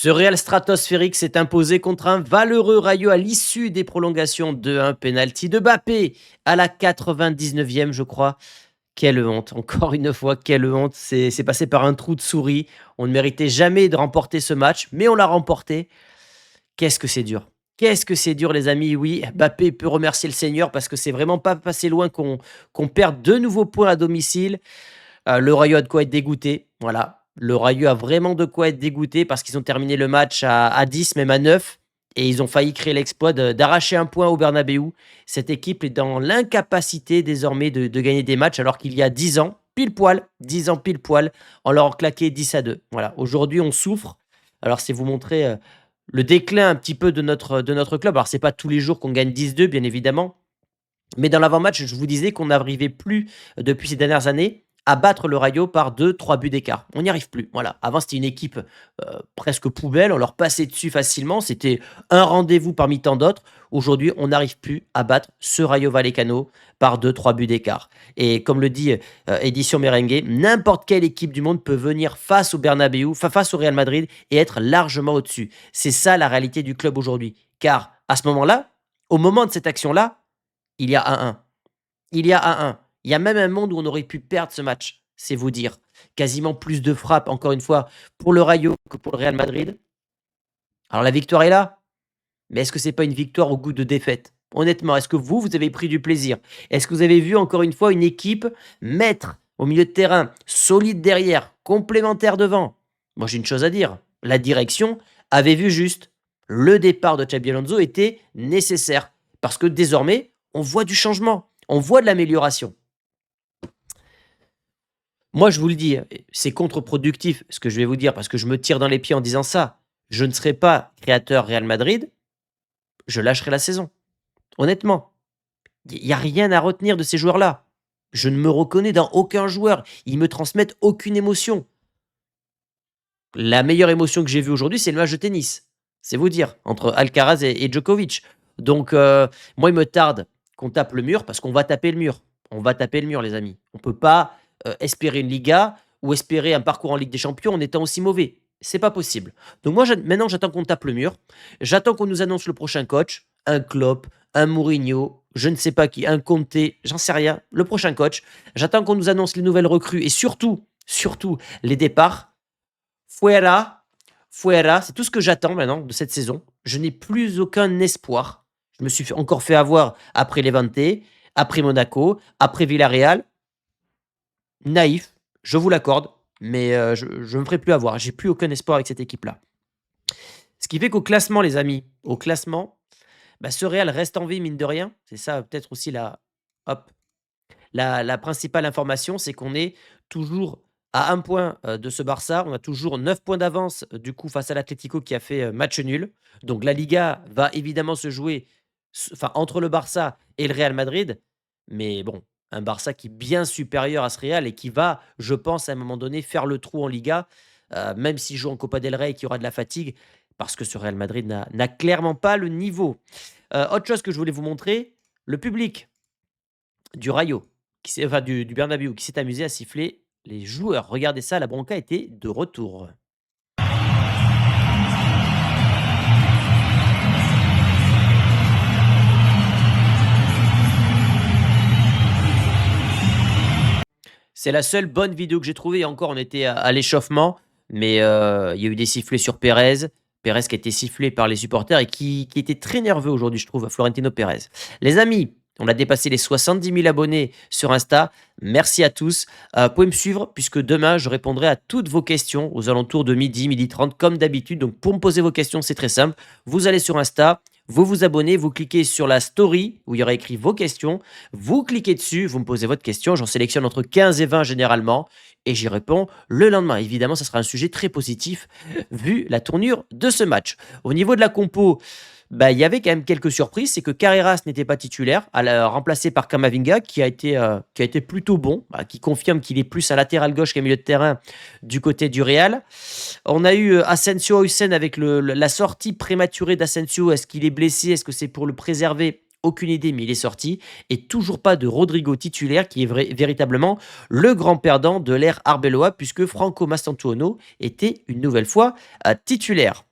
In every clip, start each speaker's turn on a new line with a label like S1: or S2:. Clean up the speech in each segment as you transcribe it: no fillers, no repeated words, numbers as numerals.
S1: Ce Real stratosphérique s'est imposé contre un valeureux Rayo à l'issue des prolongations 2-1, penalty de Mbappé à la 99e, je crois. Quelle honte, encore une fois, quelle honte. C'est passé par un trou de souris. On ne méritait jamais de remporter ce match, mais on l'a remporté. Qu'est-ce que c'est dur. Qu'est-ce que c'est dur, les amis. Oui, Mbappé peut remercier le Seigneur parce que c'est vraiment pas passé loin qu'on perde de nouveaux points à domicile. Le Rayo a de quoi être dégoûté. Voilà. Le Rayo a vraiment de quoi être dégoûté parce qu'ils ont terminé le match à 10, même à 9. Et ils ont failli créer l'exploit d'arracher un point au Bernabeu. Cette équipe est dans l'incapacité désormais de gagner des matchs alors qu'il y a 10 ans, pile poil, 10 ans pile poil, on leur a claqué 10-2. Voilà. Aujourd'hui, on souffre. Alors, c'est vous montrer le déclin un petit peu de notre club. Alors, c'est pas tous les jours qu'on gagne 10-2, bien évidemment. Mais dans l'avant-match, je vous disais qu'on n'arrivait plus, depuis ces dernières années, à battre le Rayo par 2-3 buts d'écart. On n'y arrive plus, voilà. Avant, c'était une équipe, presque poubelle, on leur passait dessus facilement, c'était un rendez-vous parmi tant d'autres. Aujourd'hui, on n'arrive plus à battre ce Rayo Vallecano par 2-3 buts d'écart. Et comme le dit, Édition Merengue, n'importe quelle équipe du monde peut venir face au Bernabéu, face au Real Madrid et être largement au-dessus. C'est ça la réalité du club aujourd'hui. Car à ce moment-là, au moment de cette action-là, il y a 1-1. Il y a 1-1. Il y a même un monde où on aurait pu perdre ce match, c'est vous dire. Quasiment plus de frappes, encore une fois, pour le Rayo que pour le Real Madrid. Alors la victoire est là, mais est-ce que c'est pas une victoire au goût de défaite? Honnêtement, est-ce que vous avez pris du plaisir? Est-ce que vous avez vu encore une fois une équipe maître au milieu de terrain, solide derrière, complémentaire devant? Moi j'ai une chose à dire, la direction avait vu juste. Le départ de Xabi Alonso était nécessaire parce que désormais, on voit du changement, on voit de l'amélioration. Moi, je vous le dis, c'est contre-productif ce que je vais vous dire parce que je me tire dans les pieds en disant ça. Je ne serai pas créateur Real Madrid, je lâcherai la saison. Honnêtement, il y a rien à retenir de ces joueurs-là. Je ne me reconnais dans aucun joueur. Ils me transmettent aucune émotion. La meilleure émotion que j'ai vue aujourd'hui, c'est le match de tennis. C'est vous dire, entre Alcaraz et Djokovic. Donc, moi, il me tarde qu'on tape le mur parce qu'on va taper le mur. On va taper le mur, les amis. On ne peut pas espérer une Liga ou espérer un parcours en Ligue des Champions en étant aussi mauvais. C'est pas possible. Donc, moi, maintenant, j'attends qu'on tape le mur. J'attends qu'on nous annonce le prochain coach. Un Klopp, un Mourinho, je ne sais pas qui, un Conte, j'en sais rien. Le prochain coach. J'attends qu'on nous annonce les nouvelles recrues et surtout, les départs. Fuera, fuera, c'est tout ce que j'attends maintenant de cette saison. Je n'ai plus aucun espoir. Je me suis encore fait avoir après Levante, après Monaco, après Villarreal. Naïf, je vous l'accorde, mais je ne me ferai plus avoir. J'ai plus aucun espoir avec cette équipe-là. Ce qui fait qu'au classement, les amis, au classement, bah, ce Real reste en vie, mine de rien. C'est ça peut-être aussi hop, la principale information, c'est qu'on est toujours à un point, de ce Barça. On a toujours 9 points d'avance, du coup, face à l'Atlético qui a fait, match nul. Donc la Liga va évidemment se jouer entre le Barça et le Real Madrid. Mais bon, un Barça qui est bien supérieur à ce Real et qui va, je pense, à un moment donné, faire le trou en Liga, même s'il joue en Copa del Rey et qu'il y aura de la fatigue, parce que ce Real Madrid n'a clairement pas le niveau. Autre chose que je voulais vous montrer, le public du Rayo, du Bernabéu, qui s'est amusé à siffler les joueurs. Regardez ça, la bronca était de retour. C'est la seule bonne vidéo que j'ai trouvée et encore on était à l'échauffement, mais il y a eu des sifflets sur Pérez. Pérez qui a été sifflé par les supporters et qui était très nerveux aujourd'hui, je trouve, Florentino Pérez. Les amis, on a dépassé les 70 000 abonnés sur Insta. Merci à tous. Vous pouvez me suivre puisque demain, je répondrai à toutes vos questions aux alentours de midi, 12h30, comme d'habitude. Donc, pour me poser vos questions, c'est très simple. Vous allez sur Insta, vous vous abonnez, vous cliquez sur la story où il y aura écrit vos questions. Vous cliquez dessus, vous me posez votre question. J'en sélectionne entre 15 et 20 généralement et j'y réponds le lendemain. Évidemment, ça sera un sujet très positif vu la tournure de ce match. Au niveau de la compo, bah, il y avait quand même quelques surprises. C'est que Carreras n'était pas titulaire, remplacé par Camavinga, qui a été plutôt bon, bah, qui confirme qu'il est plus à latéral gauche qu'à milieu de terrain du côté du Real. On a eu Asensio Hussein avec la sortie prématurée d'Asensio. Est-ce qu'il est blessé? Est-ce que c'est pour le préserver? Aucune idée, mais il est sorti. Et toujours pas de Rodrigo titulaire, qui est véritablement le grand perdant de l'ère Arbeloa, puisque Franco Mastantuono était une nouvelle fois titulaire.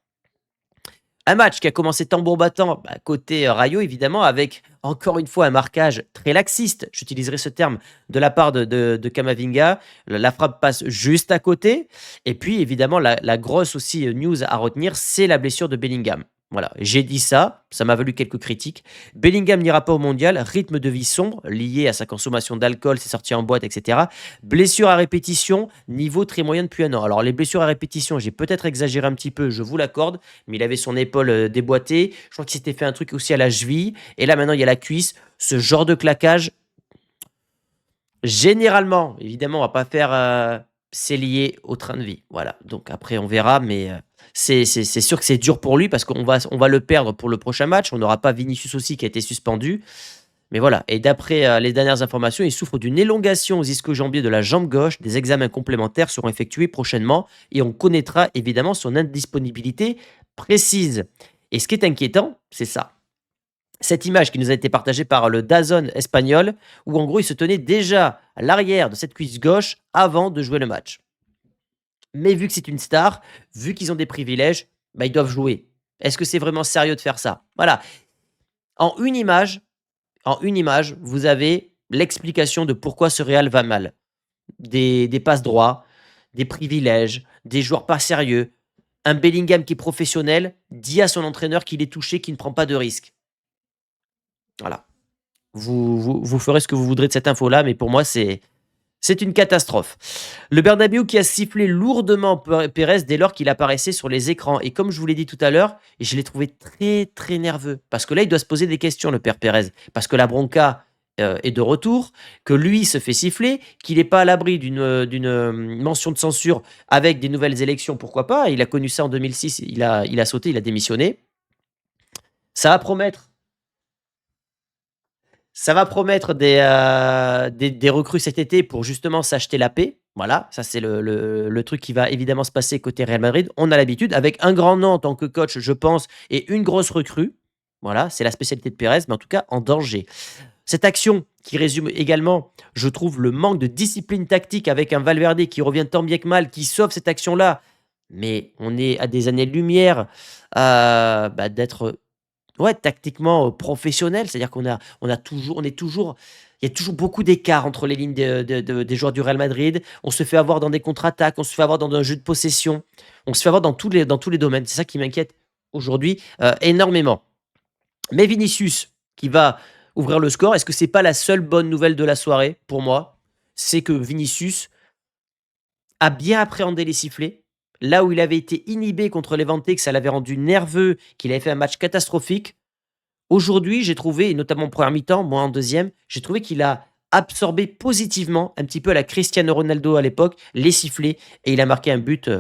S1: Un match qui a commencé tambour battant, bah, côté Rayo évidemment, avec encore une fois un marquage très laxiste, j'utiliserai ce terme, de la part de Camavinga. La frappe passe juste à côté. Et puis évidemment, la grosse aussi news à retenir, c'est la blessure de Bellingham. Voilà, j'ai dit ça, ça m'a valu quelques critiques. Bellingham n'ira pas au mondial, rythme de vie sombre lié à sa consommation d'alcool, ses sorties en boîte, etc. Blessure à répétition, niveau très moyen depuis un an. Alors les blessures à répétition, j'ai peut-être exagéré un petit peu, je vous l'accorde, mais il avait son épaule déboîtée. Je crois qu'il s'était fait un truc aussi à la cheville. Et là maintenant, il y a la cuisse. Ce genre de claquage, généralement, évidemment, on va pas faire. C'est lié au train de vie. Voilà. Donc après, on verra, mais c'est sûr que c'est dur pour lui parce qu'on va le perdre pour le prochain match. On n'aura pas Vinicius aussi qui a été suspendu. Mais voilà, et d'après les dernières informations, il souffre d'une élongation aux ischio-jambiers de la jambe gauche. Des examens complémentaires seront effectués prochainement et on connaîtra évidemment son indisponibilité précise. Et ce qui est inquiétant, c'est ça. Cette image qui nous a été partagée par le DAZN espagnol, où en gros il se tenait déjà à l'arrière de cette cuisse gauche avant de jouer le match. Mais vu que c'est une star, vu qu'ils ont des privilèges, bah, ils doivent jouer. Est-ce que c'est vraiment sérieux de faire ça? Voilà. En une image, en une image, vous avez l'explication de pourquoi ce Real va mal. Des passes droits, des privilèges, des joueurs pas sérieux. Un Bellingham qui est professionnel dit à son entraîneur qu'il est touché, qu'il ne prend pas de risque. Voilà. Vous ferez ce que vous voudrez de cette info-là, mais pour moi, c'est une catastrophe. Le Bernabéu qui a sifflé lourdement Pérez dès lors qu'il apparaissait sur les écrans. Et comme je vous l'ai dit tout à l'heure, je l'ai trouvé très très nerveux. Parce que là, il doit se poser des questions, le père Pérez. Parce que la bronca est de retour, que lui se fait siffler, qu'il n'est pas à l'abri d'une mention de censure avec des nouvelles élections, pourquoi pas. Il a connu ça en 2006, il a sauté, il a démissionné. Ça va promettre Ça va promettre des recrues cet été pour justement s'acheter la paix. Voilà, ça c'est le truc qui va évidemment se passer côté Real Madrid. On a l'habitude, avec un grand nom en tant que coach, je pense, et une grosse recrue. Voilà, c'est la spécialité de Pérez, mais en tout cas en danger. Cette action qui résume également, je trouve, le manque de discipline tactique avec un Valverde qui revient tant bien que mal, qui sauve cette action-là. Mais on est à des années-lumière d'être, ouais, tactiquement, professionnel, c'est-à-dire il y a toujours beaucoup d'écart entre les lignes des joueurs du Real Madrid. On se fait avoir dans des contre-attaques, on se fait avoir dans un jeu de possession, on se fait avoir dans tous les domaines. C'est ça qui m'inquiète aujourd'hui, énormément. Mais Vinicius qui va ouvrir le score, est-ce que c'est pas la seule bonne nouvelle de la soirée pour moi? C'est que Vinicius a bien appréhendé les sifflets. Là où il avait été inhibé contre Levante, que ça l'avait rendu nerveux, qu'il avait fait un match catastrophique. Aujourd'hui, j'ai trouvé, et notamment en première mi-temps, moi en deuxième, j'ai trouvé qu'il a absorbé positivement, un petit peu à la Cristiano Ronaldo à l'époque, les sifflets, et il a marqué un but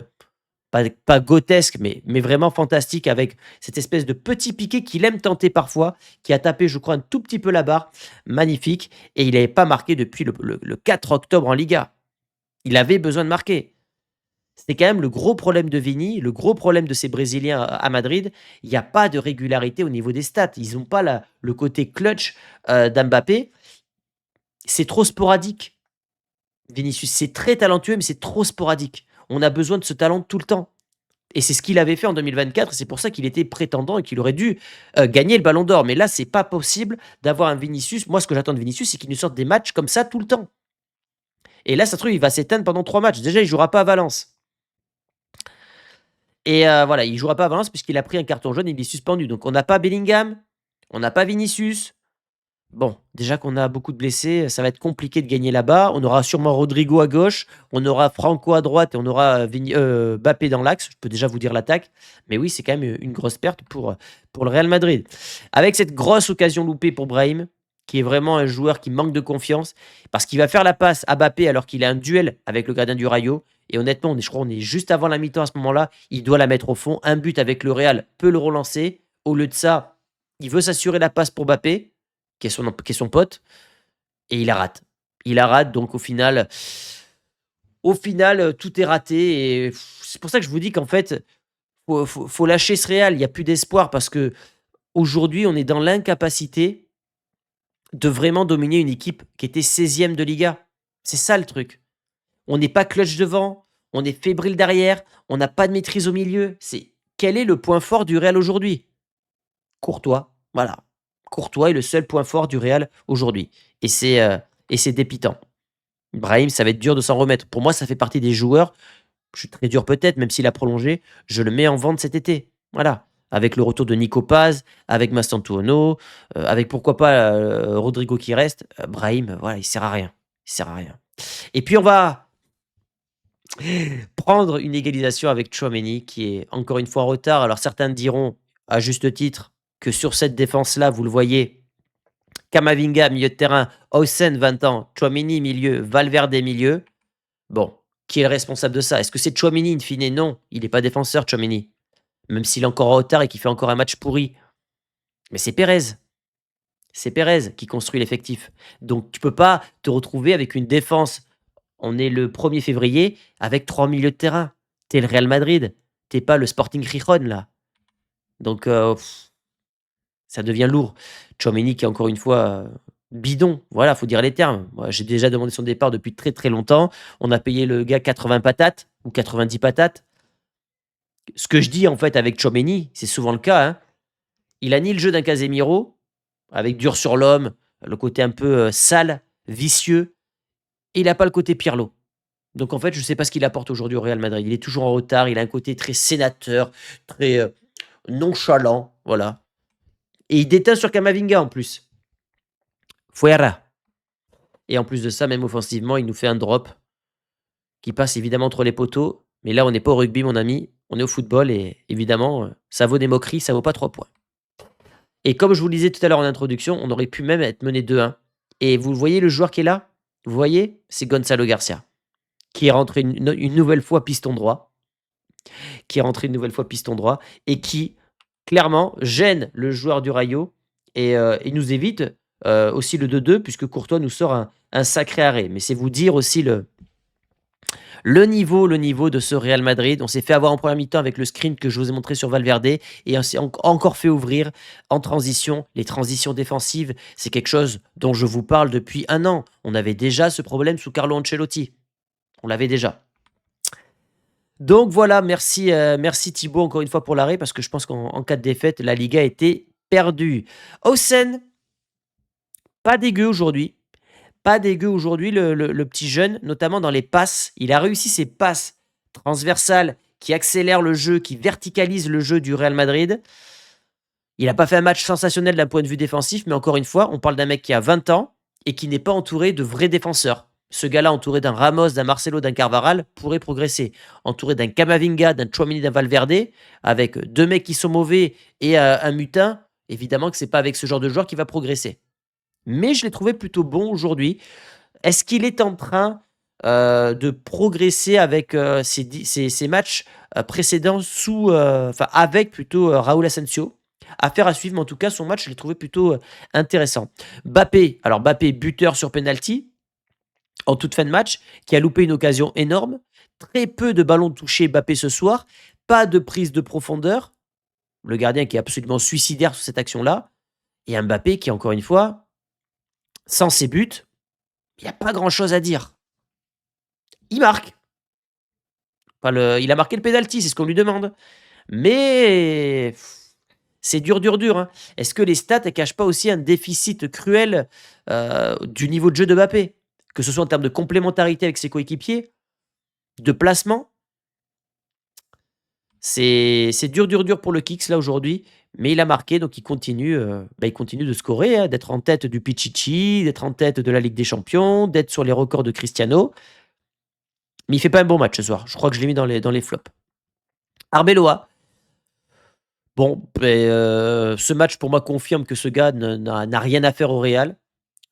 S1: pas grotesque, mais vraiment fantastique avec cette espèce de petit piqué qu'il aime tenter parfois, qui a tapé, je crois, un tout petit peu la barre. Magnifique. Et il n'avait pas marqué depuis le 4 octobre en Liga. Il avait besoin de marquer. C'était quand même le gros problème de Vini, le gros problème de ces Brésiliens à Madrid. Il n'y a pas de régularité au niveau des stats. Ils n'ont pas le côté clutch d'Mbappé. C'est trop sporadique. Vinicius, c'est très talentueux, mais c'est trop sporadique. On a besoin de ce talent tout le temps. Et c'est ce qu'il avait fait en 2024. C'est pour ça qu'il était prétendant et qu'il aurait dû gagner le Ballon d'Or. Mais là, c'est pas possible d'avoir un Vinicius. Moi, ce que j'attends de Vinicius, c'est qu'il nous sorte des matchs comme ça tout le temps. Et là, ça se trouve, il va s'éteindre pendant 3 matchs. Déjà, il jouera pas à Valence. Et voilà, il jouera pas à Valence puisqu'il a pris un carton jaune, il est suspendu. Donc on n'a pas Bellingham, on n'a pas Vinicius. Bon, déjà qu'on a beaucoup de blessés, ça va être compliqué de gagner là-bas. On aura sûrement Rodrigo à gauche, on aura Franco à droite et on aura Mbappé dans l'axe. Je peux déjà vous dire l'attaque. Mais oui, c'est quand même une grosse perte pour le Real Madrid. Avec cette grosse occasion loupée pour Brahim, qui est vraiment un joueur qui manque de confiance, parce qu'il va faire la passe à Mbappé alors qu'il a un duel avec le gardien du Rayo. Et honnêtement, je crois qu'on est juste avant la mi-temps à ce moment-là. Il doit la mettre au fond. Un but avec le Real peut le relancer. Au lieu de ça, il veut s'assurer la passe pour Mbappé, qui est son pote, et il la rate. Il la rate, donc au final, tout est raté. Et c'est pour ça que je vous dis qu'en fait, faut lâcher ce Real. Il n'y a plus d'espoir parce que aujourd'hui, on est dans l'incapacité de vraiment dominer une équipe qui était 16e de Liga. C'est ça le truc. On n'est pas clutch devant, on est fébrile derrière, on n'a pas de maîtrise au milieu. quel est le point fort du Real aujourd'hui? Courtois, voilà. Courtois est le seul point fort du Real aujourd'hui et c'est dépitant. Brahim, ça va être dur de s'en remettre. Pour moi, ça fait partie des joueurs, je suis très dur peut-être, même s'il a prolongé, je le mets en vente cet été. Voilà. Avec le retour de Nico Paz, avec Mastantuono, avec pourquoi pas, Rodrigo qui reste, Brahim, voilà, il sert à rien. Il sert à rien. Et puis on va prendre une égalisation avec Tchouaméni qui est encore une fois en retard. Alors certains diront, à juste titre, que sur cette défense-là, vous le voyez, Camavinga, milieu de terrain, Hausen, 20 ans, Tchouaméni, milieu, Valverde, milieu. Bon, qui est le responsable de ça? Est-ce que c'est Tchouaméni in fine? Non, il n'est pas défenseur, Tchouaméni. Même s'il est encore en retard et qu'il fait encore un match pourri. Mais c'est Pérez. C'est Pérez qui construit l'effectif. Donc tu peux pas te retrouver avec une défense. On est le 1er février avec 3 milieux de terrain. Tu es le Real Madrid. Tu pas le Sporting Gijón là. Donc ça devient lourd. Tchouaméni qui est encore une fois, bidon. Voilà, faut dire les termes. Moi, j'ai déjà demandé son départ depuis très, très longtemps. On a payé le gars 80 patates ou 90 patates. Ce que je dis en fait avec Tchouaméni, c'est souvent le cas, hein. Il a ni le jeu d'un Casemiro, avec dur sur l'homme, le côté un peu, sale, vicieux, et il a pas le côté Pirlo. Donc en fait, je ne sais pas ce qu'il apporte aujourd'hui au Real Madrid. Il est toujours en retard, il a un côté très sénateur, très, nonchalant, voilà, et il déteint sur Camavinga en plus. Fuera. Et en plus de ça, même offensivement, il nous fait un drop qui passe évidemment entre les poteaux, mais là, on n'est pas au rugby, mon ami, on est au football et évidemment, ça vaut des moqueries, ça vaut pas 3 points. Et comme je vous le disais tout à l'heure en introduction, on aurait pu même être mené 2-1. Et vous voyez le joueur qui est là? Vous voyez? C'est Gonzalo Garcia, qui est rentré une nouvelle fois piston droit, et qui, clairement, gêne le joueur du Rayo et il nous évite aussi le 2-2 puisque Courtois nous sort un sacré arrêt. Mais c'est vous dire aussi le niveau de ce Real Madrid. On s'est fait avoir en première mi-temps avec le screen que je vous ai montré sur Valverde et on s'est encore fait ouvrir en transition. Les transitions défensives, c'est quelque chose dont je vous parle depuis 1 an. On avait déjà ce problème sous Carlo Ancelotti. On l'avait déjà. Donc voilà, merci Thibaut encore une fois pour l'arrêt parce que je pense qu'en cas de défaite, la Liga était perdue. Hausen, pas dégueu aujourd'hui. Pas dégueu aujourd'hui le petit jeune, notamment dans les passes. Il a réussi ses passes transversales qui accélèrent le jeu, qui verticalisent le jeu du Real Madrid. Il n'a pas fait un match sensationnel d'un point de vue défensif, mais encore une fois, on parle d'un mec qui a 20 ans et qui n'est pas entouré de vrais défenseurs. Ce gars-là, entouré d'un Ramos, d'un Marcelo, d'un Carvaral, pourrait progresser. Entouré d'un Camavinga, d'un Tchouaméni, d'un Valverde, avec 2 mecs qui sont mauvais et un mutin, évidemment que c'est pas avec ce genre de joueur qu'il va progresser. Mais je l'ai trouvé plutôt bon aujourd'hui. Est-ce qu'il est en train, de progresser avec, ses matchs, précédents avec plutôt, Raúl Asensio? Affaire à suivre, mais en tout cas, son match, je l'ai trouvé plutôt, intéressant. Mbappé, alors Mbappé, buteur sur penalty, en toute fin de match, qui a loupé une occasion énorme. Très peu de ballons touchés Mbappé ce soir, pas de prise de profondeur. Le gardien qui est absolument suicidaire sur cette action-là et Mbappé qui, encore une fois, sans ses buts, il y a pas grand-chose à dire. Il marque. Il a marqué le penalty, c'est ce qu'on lui demande. Mais c'est dur, dur, dur, hein. Est-ce que les stats, elles cachent pas aussi un déficit cruel, du niveau de jeu de Mbappé? Que ce soit en termes de complémentarité avec ses coéquipiers, de placement? C'est dur, dur, dur pour le Kicks là aujourd'hui, mais il a marqué donc il continue de scorer, hein, d'être en tête du Pichichi, d'être en tête de la Ligue des Champions, d'être sur les records de Cristiano. Mais il fait pas un bon match ce soir. Je crois que je l'ai mis dans les flops. Arbeloa, bon, ce match pour moi confirme que ce gars n'a rien à faire au Real.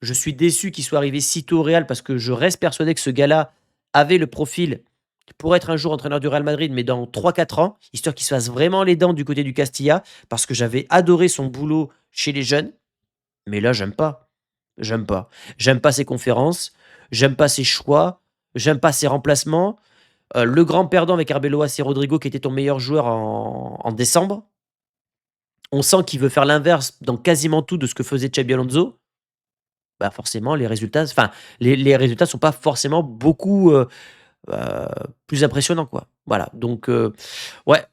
S1: Je suis déçu qu'il soit arrivé si tôt au Real parce que je reste persuadé que ce gars-là avait le profil pour être un jour entraîneur du Real Madrid, mais dans 3-4 ans, histoire qu'il se fasse vraiment les dents du côté du Castilla, parce que j'avais adoré son boulot chez les jeunes. Mais là, j'aime pas. J'aime pas. J'aime pas ses conférences, j'aime pas ses choix, j'aime pas ses remplacements. Le grand perdant avec Arbeloa, c'est Rodrigo qui était ton meilleur joueur en décembre. On sent qu'il veut faire l'inverse dans quasiment tout de ce que faisait Xabi Alonso. Bah, forcément, les résultats les résultats sont pas forcément beaucoup, plus impressionnants, quoi. Voilà, donc ouais,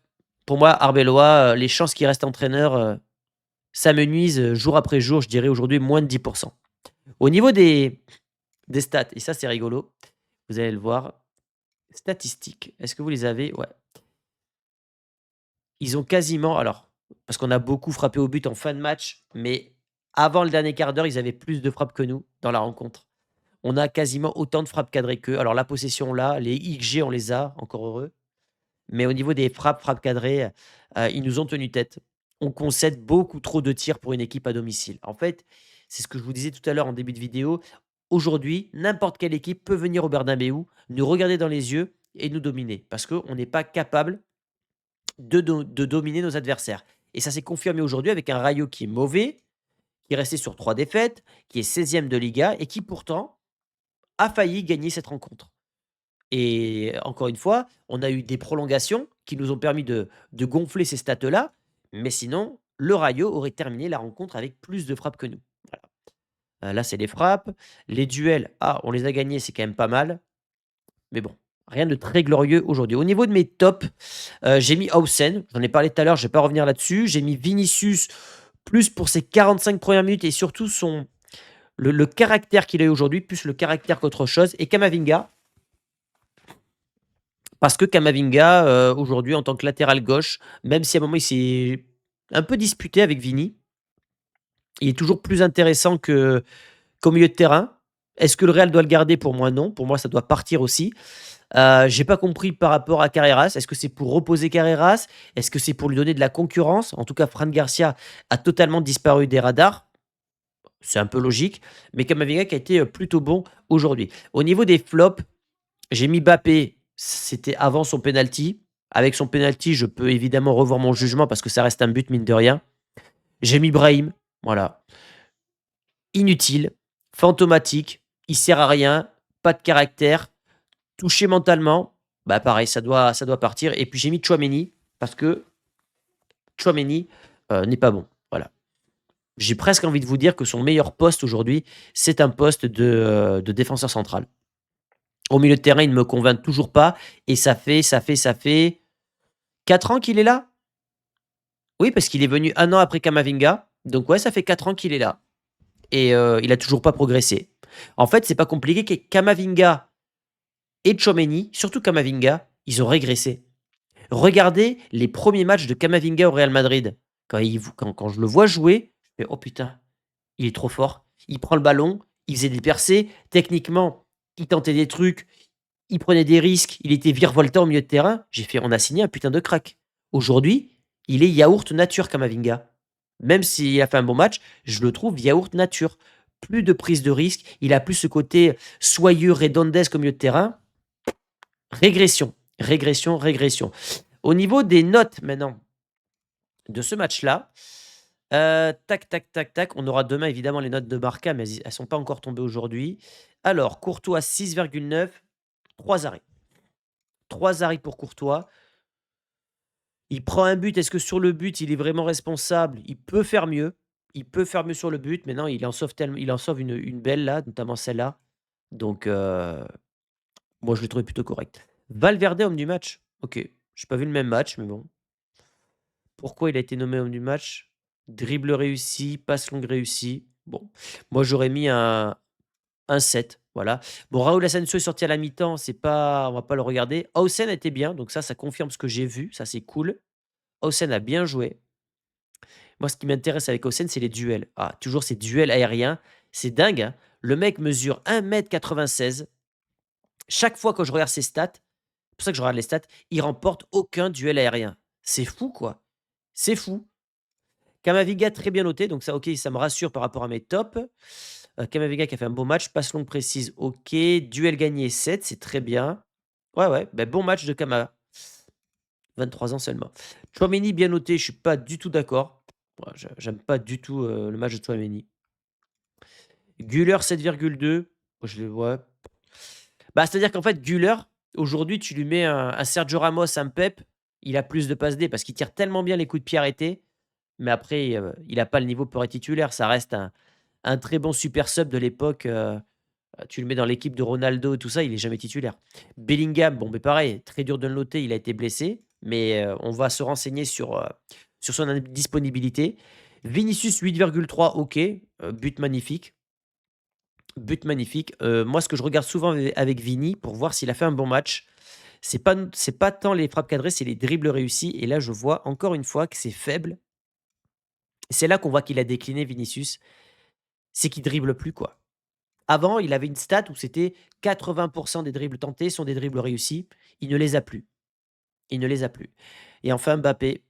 S1: Pour moi, Arbeloa, les chances qu'il reste entraîneur, ça me nuise, jour après jour. Je dirais aujourd'hui moins de 10. Au niveau des stats et ça c'est rigolo, vous allez le voir, statistiques, est-ce que vous les avez? Ouais. Ils ont quasiment alors, parce qu'on a beaucoup frappé au but en fin de match, mais avant le dernier quart d'heure, ils avaient plus de frappes que nous dans la rencontre. On a quasiment autant de frappes cadrées qu'eux. Alors la possession là, les XG on les a, encore heureux, mais au niveau des frappes cadrées, ils nous ont tenu tête. On concède beaucoup trop de tirs pour une équipe à domicile. En fait, c'est ce que je vous disais tout à l'heure en début de vidéo. Aujourd'hui, n'importe quelle équipe peut venir au Bernabéu, nous regarder dans les yeux et nous dominer parce qu'on n'est pas capable de dominer nos adversaires. Et ça s'est confirmé aujourd'hui avec un Rayo qui est mauvais, qui est resté sur 3 défaites, qui est 16e de Liga et qui pourtant a failli gagner cette rencontre. Et encore une fois, on a eu des prolongations qui nous ont permis de gonfler ces stats-là, mais sinon, le Rayo aurait terminé la rencontre avec plus de frappes que nous. Voilà. Là, c'est les frappes. Les duels, on les a gagnés, c'est quand même pas mal. Mais bon, rien de très glorieux aujourd'hui. Au niveau de mes tops, j'ai mis Hausen, j'en ai parlé tout à l'heure, je ne vais pas revenir là-dessus. J'ai mis Vinicius, plus pour ses 45 premières minutes et surtout le caractère qu'il a eu aujourd'hui, plus le caractère qu'autre chose. Et Camavinga, parce que Camavinga, aujourd'hui, en tant que latéral gauche, même si à un moment il s'est un peu disputé avec Vini, il est toujours plus intéressant qu'au milieu de terrain. Est-ce que le Real doit le garder? Pour moi, non. Pour moi, ça doit partir aussi. J'ai pas compris par rapport à Carreras. Est-ce que c'est pour reposer Carreras? Est-ce que c'est pour lui donner de la concurrence? En tout cas, Fran Garcia a totalement disparu des radars. C'est un peu logique. Mais Camavinga qui a été plutôt bon aujourd'hui. Au niveau des flops, j'ai mis Bappé. C'était avant son penalty. Avec son penalty, je peux évidemment revoir mon jugement parce que ça reste un but, mine de rien. J'ai mis Brahim. Voilà. Inutile. Fantomatique. Il sert à rien. Pas de caractère. Touché mentalement, bah pareil, ça doit partir. Et puis j'ai mis Tchouaméni parce que Tchouaméni n'est pas bon. Voilà. J'ai presque envie de vous dire que son meilleur poste aujourd'hui, c'est un poste de défenseur central. Au milieu de terrain, il ne me convainc toujours pas. Et ça fait 4 ans qu'il est là. Oui, parce qu'il est venu 1 an après Camavinga. Donc ouais, ça fait 4 ans qu'il est là. Et il a toujours pas progressé. En fait, c'est pas compliqué. Camavinga et Tchouaméni, surtout Camavinga, ils ont régressé. Regardez les premiers matchs de Camavinga au Real Madrid. Quand je le vois jouer, je fais: «Oh putain, il est trop fort». Il prend le ballon, il faisait des percées, techniquement, il tentait des trucs, il prenait des risques, il était virevoltant au milieu de terrain. J'ai fait: «On a signé un putain de crack». Aujourd'hui, il est yaourt nature Camavinga. Même s'il a fait un bon match, je le trouve yaourt nature. Plus de prise de risque, il a plus ce côté soyeux, redondesque au milieu de terrain. Régression, régression, régression. Au niveau des notes maintenant de ce match-là, tac, tac, tac, tac, on aura demain évidemment les notes de Barca, mais elles sont pas encore tombées aujourd'hui. Alors, Courtois 6,9, 3 arrêts. 3 arrêts pour Courtois. Il prend un but, est-ce que sur le but, il est vraiment responsable? Il peut faire mieux. Il peut faire mieux sur le but, mais non, il en sauve une belle là, notamment celle-là. Donc, moi je l'ai trouvé plutôt correct. Valverde, homme du match. OK, j'ai pas vu le même match, mais bon. Pourquoi il a été nommé homme du match? Dribble réussi, passe longue réussie. Bon, moi j'aurais mis un 7, voilà. Bon, Raúl Asensio est sorti à la mi-temps, c'est pas on va pas le regarder. Hausen était bien, donc ça confirme ce que j'ai vu, ça c'est cool. Hausen a bien joué. Moi, ce qui m'intéresse avec Hausen, c'est les duels. Toujours ces duels aériens, c'est dingue, hein. Le mec mesure 1,96 m. Chaque fois que je regarde ses stats, c'est pour ça que je regarde les stats, il remporte aucun duel aérien. C'est fou, quoi. C'est fou. Camavinga très bien noté, donc ça, OK, ça me rassure par rapport à mes tops. Camavinga qui a fait un beau match, passe longue précise, OK, duel gagné 7, c'est très bien. Ouais, ouais, bon match de Cama. 23 ans seulement. Tchouaméni bien noté, je suis pas du tout d'accord. Ouais, j'aime pas du tout, le match de Tchouaméni. Güler 7,2, je le vois. C'est-à-dire qu'en fait Güler, aujourd'hui tu lui mets un Sergio Ramos, un Pep, il a plus de passes D parce qu'il tire tellement bien les coups de pied arrêtés. Mais après, il a pas le niveau pour être titulaire. Ça reste un très bon super sub de l'époque, tu le mets dans l'équipe de Ronaldo et tout ça, il est jamais titulaire. Bellingham, bon, mais pareil, très dur de le noter, il a été blessé. mais on va se renseigner sur son disponibilité. Vinicius 8,3, OK, but magnifique, but magnifique. Moi, ce que je regarde souvent avec Vini pour voir s'il a fait un bon match, c'est pas tant les frappes cadrées, c'est les dribbles réussis et là, je vois encore une fois que c'est faible. C'est là qu'on voit qu'il a décliné Vinicius, c'est qu'il dribble plus, quoi. Avant, il avait une stat où c'était 80 des dribbles tentés sont des dribbles réussis. Il ne les a plus. Il ne les a plus. Et enfin Mbappé.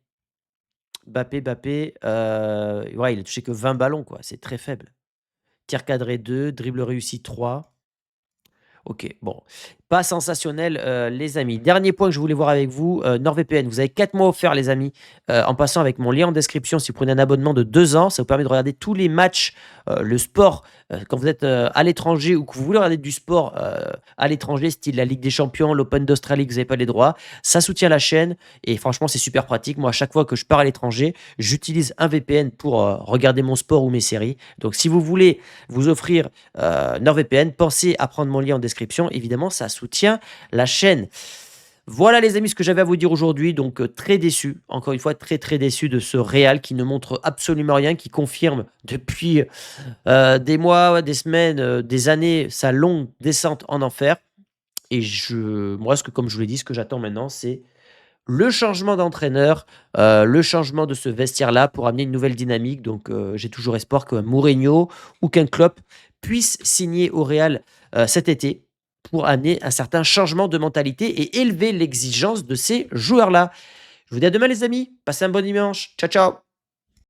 S1: Mbappé, ouais, il a touché que 20 ballons, quoi, c'est très faible. Tir cadré 2, dribble réussi 3. OK, bon, pas sensationnel, les amis. Dernier point que je voulais voir avec vous, NordVPN. Vous avez 4 mois offerts, les amis, en passant avec mon lien en description. Si vous prenez un abonnement de 2 ans, ça vous permet de regarder tous les matchs, le sport, quand vous êtes, à l'étranger ou que vous voulez regarder du sport, à l'étranger, style la Ligue des champions, l'Open d'Australie, que vous n'avez pas les droits. Ça soutient la chaîne et franchement, c'est super pratique. Moi, à chaque fois que je pars à l'étranger, j'utilise un VPN pour, regarder mon sport ou mes séries. Donc si vous voulez vous offrir NordVPN, pensez à prendre mon lien en description. Évidemment, ça soutient la chaîne. Voilà les amis ce que j'avais à vous dire aujourd'hui. Donc très déçu, encore une fois très très déçu de ce Real qui ne montre absolument rien, qui confirme depuis des mois, ouais, des semaines, des années sa longue descente en enfer. Et moi, comme je vous l'ai dit, ce que j'attends maintenant, c'est le changement d'entraîneur, le changement de ce vestiaire-là pour amener une nouvelle dynamique. Donc, j'ai toujours espoir qu'un Mourinho ou qu'un Klopp puisse signer au Real cet été pour amener un certain changement de mentalité et élever l'exigence de ces joueurs-là. Je vous dis à demain, les amis. Passez un bon dimanche. Ciao, ciao.